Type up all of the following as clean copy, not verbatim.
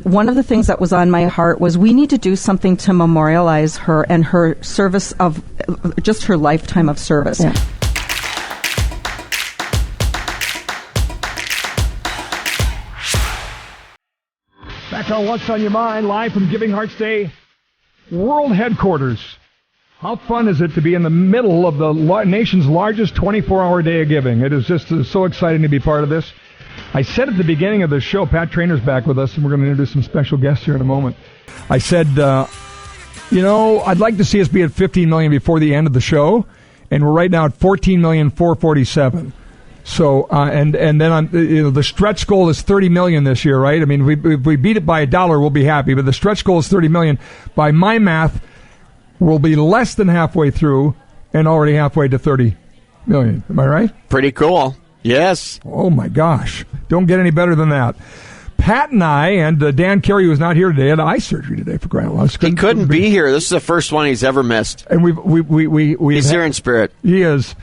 one of the things that was on my heart was we need to do something to memorialize her and her service of just her lifetime of service. Yeah. Back on What's on Your Mind, live from Giving Hearts Day World Headquarters. How fun is it to be in the middle of the nation's largest 24-hour day of giving? It is just so exciting to be part of this. I said at the beginning of the show, Pat Traynor's back with us, and we're going to introduce some special guests here in a moment. I said, I'd like to see us be at 15 million before the end of the show, and we're right now at 14,447,000. So, and then the stretch goal is 30 million this year, right? I mean, if we beat it by $1, we'll be happy. But the stretch goal is 30 million. By my math, we'll be less than halfway through and already halfway to 30 million. Am I right? Pretty cool. Yes. Oh my gosh! Don't get any better than that. Pat and I, and Dan Carey, who's not here today, had eye surgery today for crying out loud. He couldn't be here. This is the first one he's ever missed. And he's here in spirit. He is.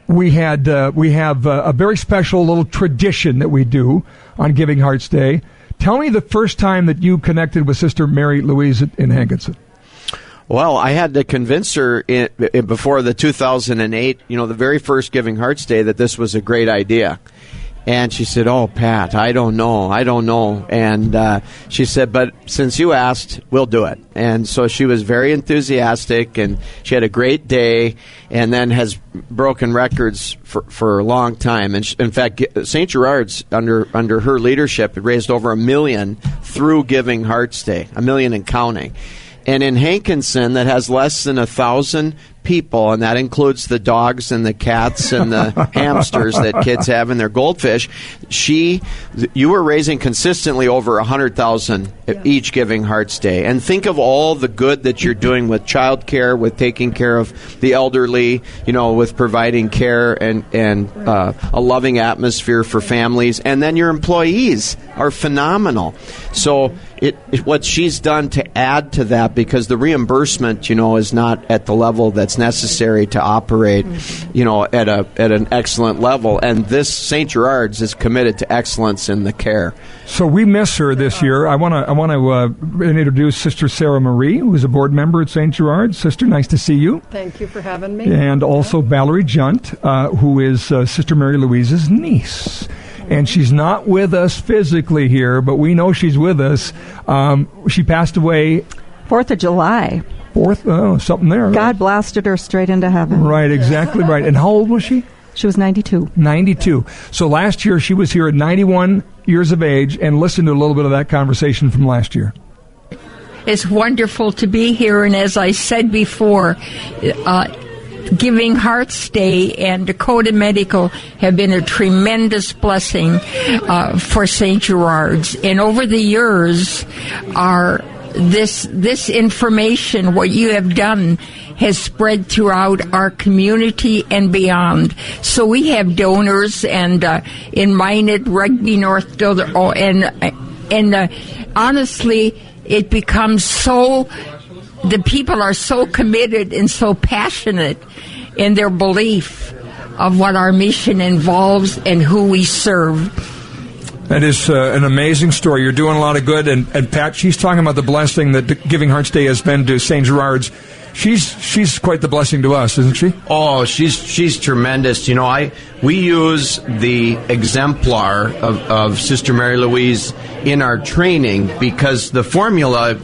We have a very special little tradition that we do on Giving Hearts Day. Tell me the first time that you connected with Sister Mary Louise in Hankinson. Well, I had to convince her before the 2008, the very first Giving Hearts Day, that this was a great idea. And she said, "Oh, Pat, I don't know. And she said, "But since you asked, we'll do it." And so she was very enthusiastic, and she had a great day, and then has broken records for a long time. And in fact, St. Gerard's, under her leadership, raised over $1 million through Giving Hearts Day, $1 million and counting. And in Hankinson, that has less than 1,000 people, and that includes the dogs and the cats and the hamsters that kids have and their goldfish, you were raising consistently over 100,000 each Giving Hearts Day. And think of all the good that you're doing with child care, with taking care of the elderly, with providing care and a loving atmosphere for families. And then your employees are phenomenal. So what she's done to add to that, because the reimbursement, is not at the level that's necessary to operate, at an excellent level. And this St. Gerard's is committed to excellence in the care. So we miss her this year. I want to introduce Sister Sarah Marie, who is a board member at St. Gerard's. Sister, nice to see you. Thank you for having me. And also Valerie Jundt, who is Sister Mary Louise's niece. And she's not with us physically here, but we know she's with us. She passed away 4th of July. Something there. Right? God blasted her straight into heaven. Right, exactly right. And how old was she? She was 92. 92. So last year she was here at 91 years of age, and listened to a little bit of that conversation from last year. It's wonderful to be here, and as I said before, Giving Hearts Day and Dakota Medical have been a tremendous blessing for St. Gerard's. And over the years, this information, what you have done, has spread throughout our community and beyond. So we have donors, and in mine at Rugby North, and honestly, it becomes so. The people are so committed and so passionate in their belief of what our mission involves and who we serve. That is an amazing story. You're doing a lot of good. And Pat, she's talking about the blessing that Giving Hearts Day has been to St. Gerard's. She's quite the blessing to us, isn't she? Oh, she's tremendous. We use the exemplar of Sister Mary Louise in our training, because the formula,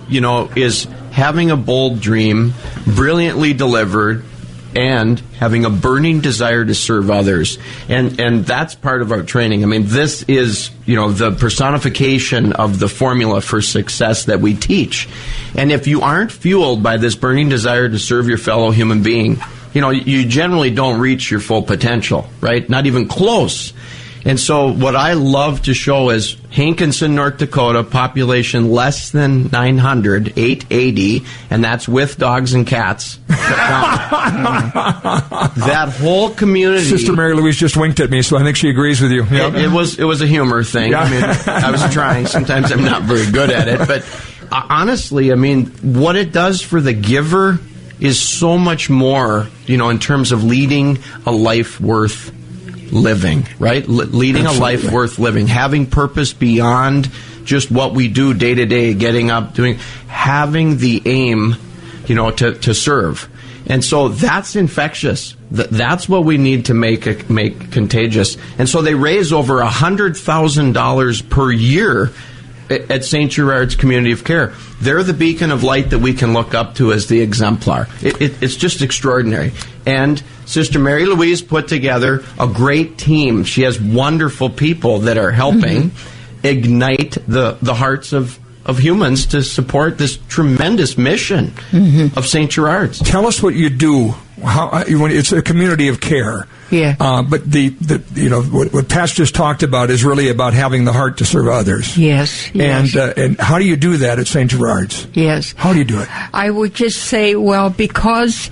is having a bold dream, brilliantly delivered, and having a burning desire to serve others. And that's part of our training. I mean, this is, the personification of the formula for success that we teach. And if you aren't fueled by this burning desire to serve your fellow human being, you generally don't reach your full potential, right? Not even close. And so what I love to show is Hankinson, North Dakota, population less than 900, 880, and that's with dogs and cats. That whole community. Sister Mary Louise just winked at me, so I think she agrees with you. Yep. It was a humor thing. Yeah. I mean, I was trying. Sometimes I'm not very good at it. But honestly, I mean, what it does for the giver is so much more, in terms of leading a life worth living, right? Leading Absolutely. A life worth living, having purpose beyond just what we do day to day, getting up, having the aim, to serve. And so that's infectious. That's what we need to make contagious. And so they raise over $100,000 per year at St. Gerard's Community of Care. They're the beacon of light that we can look up to as the exemplar. It's just extraordinary. And Sister Mary Louise put together a great team. She has wonderful people that are helping ignite the hearts of humans to support this tremendous mission of St. Gerard's. Tell us what you do. When it's a community of care. Yeah. But what Pat just talked about is really about having the heart to serve others. Yes. And how do you do that at St. Gerard's? Yes. How do you do it? I would just say, because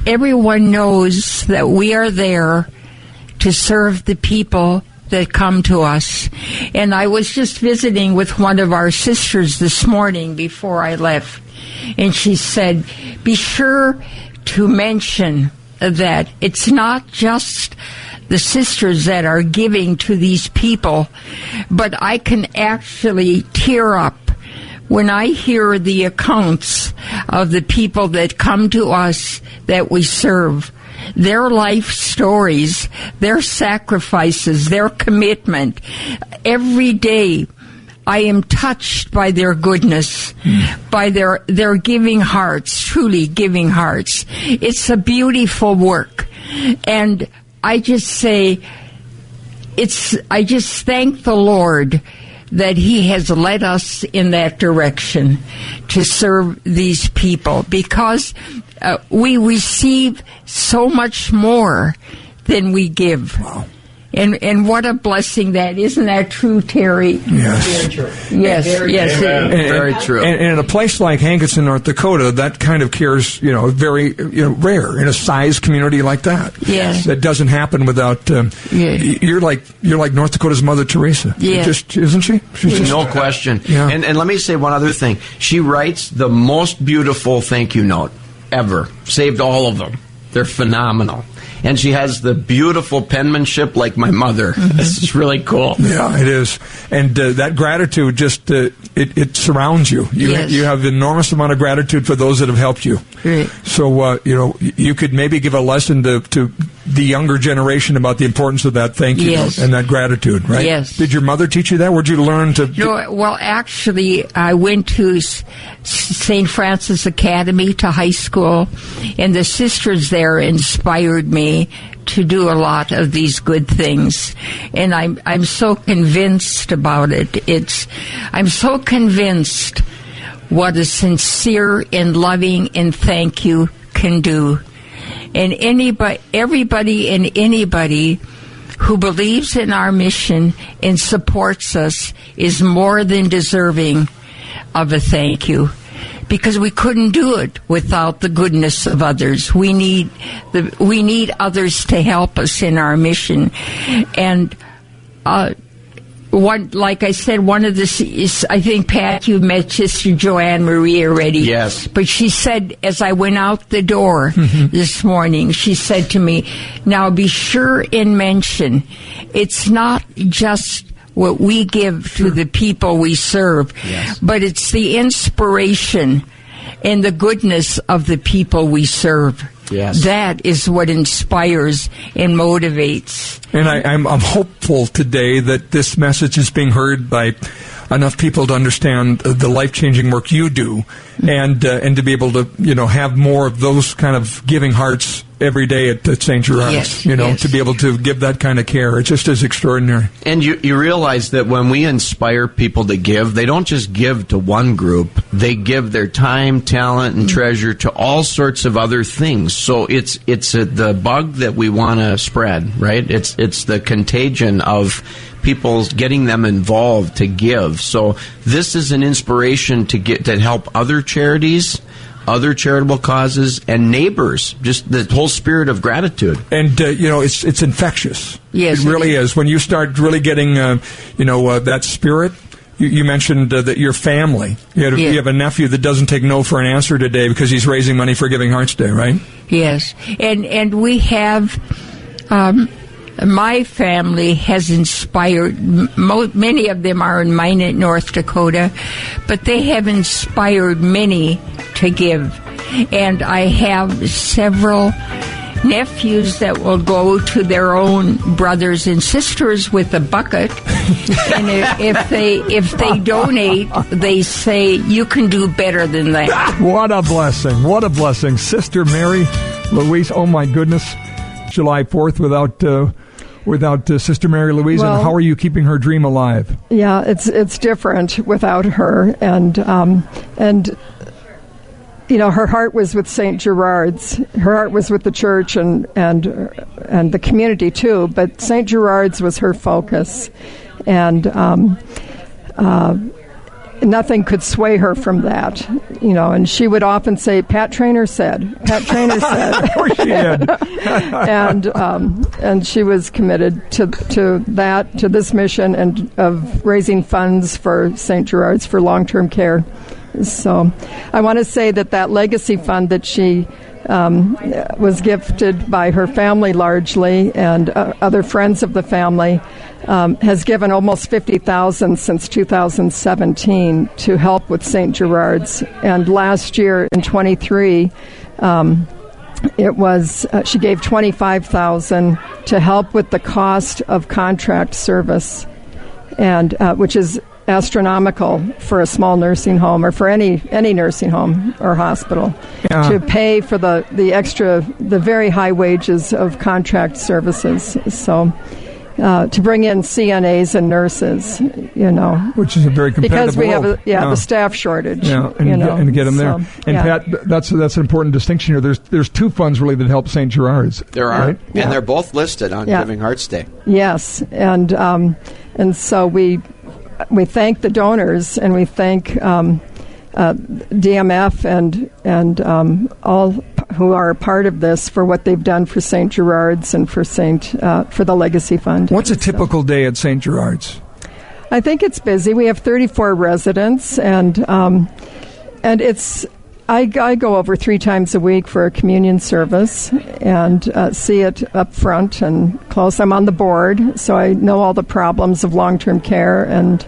everyone knows that we are there to serve the people that come to us. And I was just visiting with one of our sisters this morning before I left, and she said, be sure to mention that it's not just the sisters that are giving to these people, but I can actually tear up when I hear the accounts of the people that come to us that we serve. Their life stories, their sacrifices, their commitment. Every day I am touched by their goodness, by their giving hearts, truly giving hearts. It's a beautiful work. And I just say, I just thank the Lord that He has led us in that direction to serve these people, because we receive so much more than we give. Wow. And what a blessing that. Isn't that true, Terry? Yes. Very true. Yes, yes. Very true. And in a place like Hankinson, North Dakota, that kind of care is, very rare in a size community like that. Yes. That doesn't happen without. You're like North Dakota's Mother Teresa. Yes. Isn't she? She's just, no question. Yeah. And let me say one other thing. She writes the most beautiful thank you note ever. Saved all of them. They're phenomenal. And she has the beautiful penmanship like my mother. This is really cool. Yeah, it is. And that gratitude just, it surrounds you. You have an enormous amount of gratitude for those that have helped you. Right. So, you could maybe give a lesson to the younger generation about the importance of that thank you note and that gratitude, right? Yes. Did your mother teach you that? Where'd you learn to... No, well, actually, I went to St. Francis Academy to high school, and the sisters there inspired me to do a lot of these good things, and I'm so convinced about it. I'm so convinced what a sincere and loving and thank you can do, and everybody and anybody who believes in our mission and supports us is more than deserving of a thank you. Because we couldn't do it without the goodness of others. We need others to help us in our mission. And like I said, one of this is, I think, Pat, you've met Sister Joanne Marie already. Yes. But she said, as I went out the door this morning, she said to me, now be sure and mention, it's not just what we give to the people we serve, but it's the inspiration and the goodness of the people we serve. Yes. That is what inspires and motivates. And I'm hopeful today that this message is being heard by enough people to understand the life-changing work you do, and to be able to have more of those kind of giving hearts every day at St. Gerard's. To be able to give that kind of care, it just is extraordinary. And you realize that when we inspire people to give, they don't just give to one group; they give their time, talent, and treasure to all sorts of other things. So it's the bug that we want to spread, right? It's the contagion of people, getting them involved to give. So this is an inspiration to help other charities, other charitable causes, and neighbors. Just the whole spirit of gratitude. And it's infectious. Yes, it really is. When you start really getting that spirit. You mentioned that your family. You have a nephew that doesn't take no for an answer today because he's raising money for Giving Hearts Day, right? Yes, and we have. my family has inspired, many of them are in Minot, North Dakota, but they have inspired many to give. And I have several nephews that will go to their own brothers and sisters with a bucket, and if they donate, they say, you can do better than that. What a blessing. What a blessing. Sister Mary, Louise, oh my goodness, July 4th without Sister Mary Louise, and how are you keeping her dream alive? Yeah, it's different without her, and you know, her heart was with St. Gerard's. Her heart was with the church and the community too. But St. Gerard's was her focus, and nothing could sway her from that. You know, and she would often say, "Pat Traynor said." Pat Traynor said. Of course she did. And she was committed to this mission and of raising funds for St. Gerard's for long-term care. So I want to say that legacy fund that she was gifted by her family largely and other friends of the family has given almost $50,000 since 2017 to help with St. Gerard's. And last year in 23, it was she gave $25,000 to help with the cost of contract service, and which is astronomical for a small nursing home or for any nursing home or hospital to pay for the very high wages of contract services. So to bring in CNAs and nurses, you know, which is a very competitive because we world. have the staff shortage. Yeah, and to get them there. And Pat, that's an important distinction here. There's two funds really that help St. Gerard's. There are, right? and they're both listed on Giving Hearts Day. Yes, and so we thank the donors, and we thank DMF and all who are a part of this for what they've done for St. Gerard's and for for the Legacy Fund. What's a typical day at St. Gerard's? I think it's busy. We have 34 residents, and it's. I go over 3 times a week for a communion service and see it up front and close. I'm on the board, so I know all the problems of long-term care, and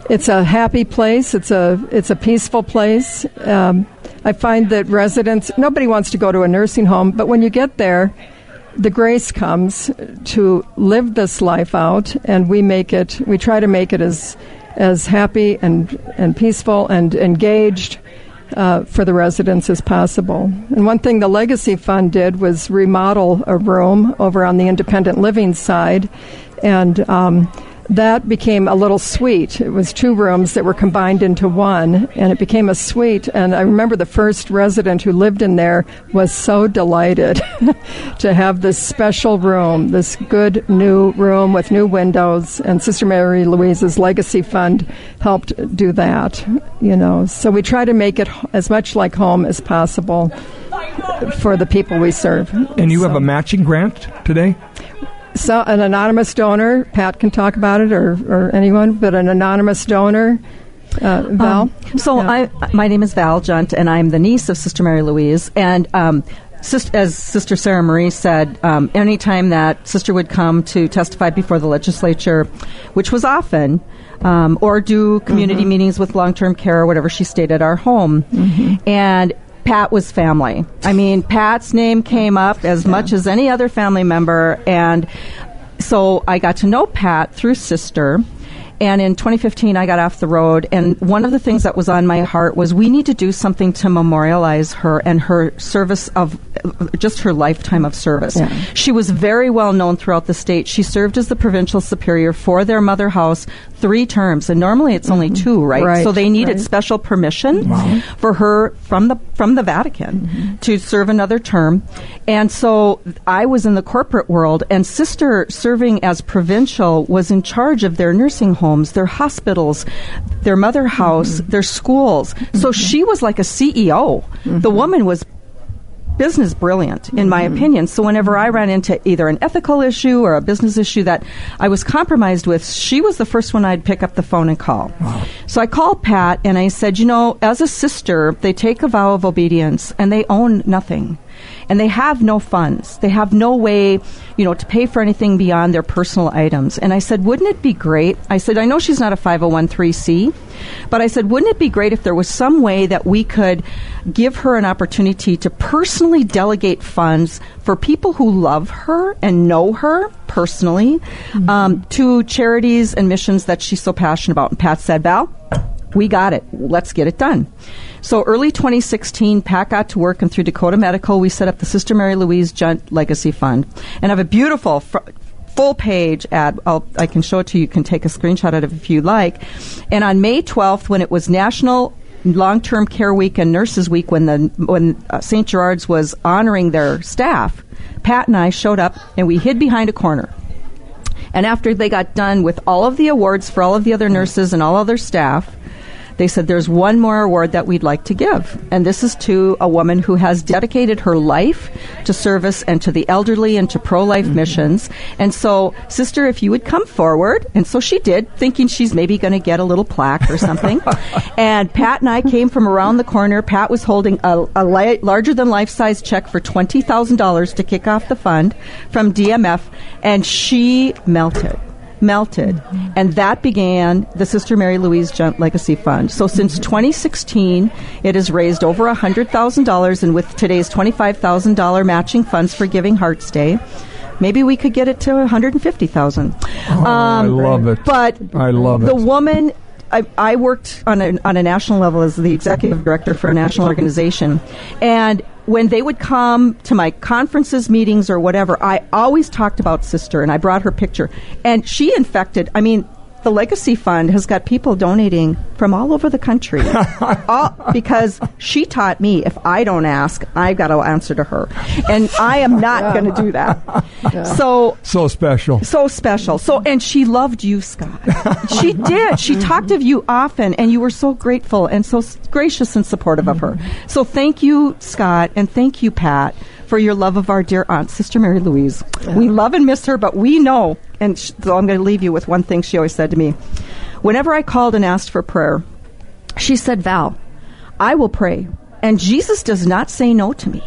it's a happy place. It's a peaceful place. I find that residents, nobody wants to go to a nursing home, but when you get there, the grace comes to live this life out, and we try to make it as happy and peaceful and engaged for the residents as possible. And one thing the Legacy Fund did was remodel a room over on the independent living side, and that became a little suite. It was 2 rooms that were combined into one, and it became a suite. And I remember the first resident who lived in there was so delighted to have this special room, this good new room with new windows. And Sister Mary Louise's Legacy Fund helped do that, you know. So we try to make it as much like home as possible for the people we serve. And you have a matching grant today? So an anonymous donor, Pat can talk about it, or anyone, but an anonymous donor, Val? My name is Val Jundt, and I'm the niece of Sister Mary Louise. And as Sister Sarah Marie said, anytime that Sister would come to testify before the legislature, which was often, or do community meetings with long-term care or whatever, she stayed at our home. And Pat was family. I mean, Pat's name came up as much as any other family member, and so I got to know Pat through Sister. And in 2015, I got off the road, and one of the things that was on my heart was we need to do something to memorialize her and her service of just her lifetime of service. Yeah. She was very well known throughout the state. She served as the provincial superior for their mother house 3 terms, and normally it's only 2, right? So they needed special permission for her from the Vatican to serve another term. And so I was in the corporate world, and Sister, serving as provincial, was in charge of their nursing homes, their hospitals, their mother house, their schools. So she was like a CEO. The woman was business brilliant, in my opinion. So whenever I ran into either an ethical issue or a business issue that I was compromised with, she was the first one I'd pick up the phone and call. So I called Pat and I said, you know, as a sister, they take a vow of obedience and they own nothing. and they have no funds. They have no way, to pay for anything beyond their personal items. And I said, wouldn't it be great? I said, I know she's not a 501(c), but I said, wouldn't it be great if there was some way that we could give her an opportunity to personally delegate funds for people who love her and know her personally, to charities and missions that she's so passionate about. And Pat said, Val, we got it. Let's get it done. So early 2016, Pat got to work, and through Dakota Medical, we set up the Sister Mary Louise Jundt Legacy Fund. And I have a beautiful full page ad. I can show it to you. You can take a screenshot of it if you like. And on May 12th, when it was National Long-Term Care Week and Nurses Week, when St. Gerard's was honoring their staff, Pat and I showed up, and we hid behind a corner. And after they got done with all of the awards for all of the other nurses and all other staff, they said, there's one more award that we'd like to give. And this is to a woman who has dedicated her life to service and to the elderly and to pro-life missions. And so, Sister, if you would come forward. And so she did, thinking she's maybe going to get a little plaque or something. And Pat and I came from around the corner. Pat was holding a larger-than-life-size check for $20,000 to kick off the fund from DMF. And she melted. And that began the Sister Mary Louise Jundt Legacy Fund. So since 2016, it has raised over $100,000, and with today's $25,000 matching funds for Giving Hearts Day, maybe we could get it to $150,000. I love it. But I love it. The woman, I worked on a national level as the executive director for a national organization, and when they would come to my conferences, meetings, or whatever, I always talked about Sister, and I brought her picture. And she infected, the Legacy Fund has got people donating from all over the country because she taught me, if I don't ask, I've got to answer to her. And I am not going to do that. Yeah. So special. So special. And she loved you, Scott. She did. She talked of you often, and you were so grateful and so gracious and supportive of her. So thank you, Scott, and thank you, Pat, for your love of our dear aunt, Sister Mary Louise. Yeah. We love and miss her, but we know, and so I'm going to leave you with one thing she always said to me. Whenever I called and asked for prayer, she said, Val, I will pray, and Jesus does not say no to me.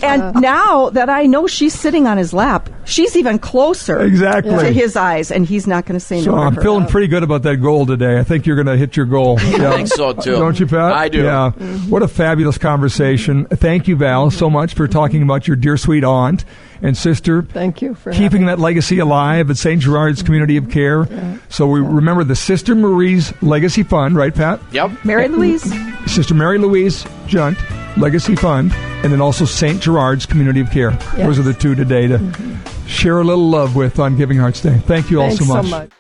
And now that I know she's sitting on his lap, she's even closer to his eyes, and he's not going to say no to her. I'm feeling pretty good about that goal today. I think you're going to hit your goal. Yeah. I think so, too. Don't you, Pat? I do. Yeah. What a fabulous conversation. Thank you, Val, so much for talking about your dear sweet aunt and sister. Thank you for keeping that legacy alive at St. Gerard's Community of Care. Yeah. So we remember the Sister Marie's Legacy Fund, right, Pat? Yep. Mary Louise. Sister Mary Louise Jundt Legacy Fund, and then also St. Gerard's Community of Care. Yes. Those are the two today to share a little love with on Giving Hearts Day. Thank you all so much.